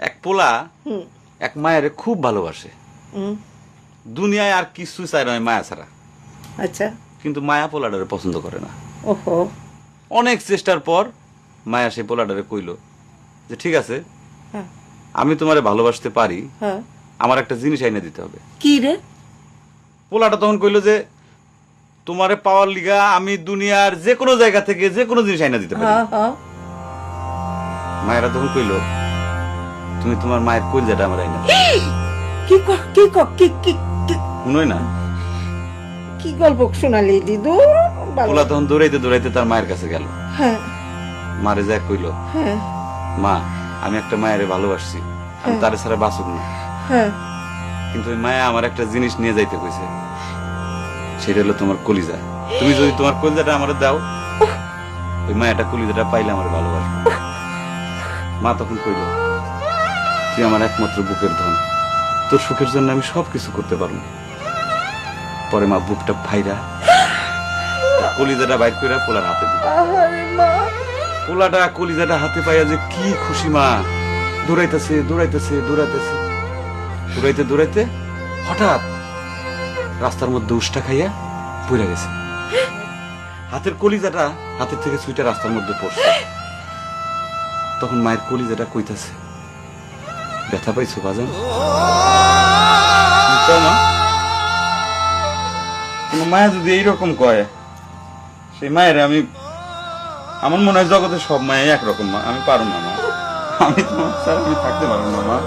এক পোলা এক মায়ের খুব ভালোবাসে, দুনিয়ায় আর কিছু চাই নয় মায়া ছাড়া। আচ্ছা। কিন্তু মায়া পোলাডারে পছন্দ করে না। ওহো। অনেক চেষ্টার পর মায়া সেই পোলাডারে কইল যে ঠিক আছে, হ্যাঁ। আমি তোমারে ভালোবাসতে পারি, হ্যাঁ। আমার একটা জিনিস আইনা দিতে হবে। কি রে? পোলাটা তখন কইল যে তোমারে পাওয়ার লিগা আমি দুনিয়ার যে কোনো জায়গা থেকে যে কোনো জিনিস আইনা দিতে পারি। হ্যাঁ হ্যাঁ। মায়েরা তখন কইল তুমি তোমার মায়ের কলিজাটা আমার আইনা দাও। কি কি কি কি শুনোই না, কি গল্প শোনালি দিদু? পোলা তখন দৌড়াইতে দৌড়াইতে তার মায়ের কাছে গেল। হ্যাঁ মারে যায় কইল, হ্যাঁ মা আমি একটা মায়ের ভালোবাসছি, আমি তার ছাড়া বাঁচুক না, হ্যাঁ। কিন্তু ওই মায়া আমার একটা জিনিস নিয়ে যাইতে কইছে, সেটা হলো তোমার কলিজা। তুমি যদি তোমার কলিজাটা আমারে দাও, ওই মায়াটা কলিজাটা পাইলে আমার ভালোবাসবে। মা তখন কইল তুই আমার একমাত্র বুকের ধন, তোর সুখের জন্য আমি সবকিছু করতে পারবো। পরে মা বুকটা ভাইরা কলিজাটা বাইর করে পোলার হাতে দিল। আহারে মা। পোলাটা কলিজাটা হাতে পাইয়া যে কি খুশি, মা দৌড়াইতেছে দৌড়াইতেছে দৌড়াইতেছে, দৌড়াইতে দৌড়াইতে হঠাৎ রাস্তার মধ্যে উষ্টা খাইয়া পড়ে গেছে। হাতের কলিজাটা হাতের থেকে ছুইটা রাস্তার মধ্যে পড়ছে। তখন মায়ের কলিজাটা কইতাছে, ব্যথা পাইছো বাজান? মা, কোন মায়া যদি এইরকম কয়, সেই মায়ের আমি, আমার মনে হয় জগতের সব মায়া একরকম। মা আমি পারো না, মা আমি তোমার ছাড়া আমি থাকতে পারবো না মা।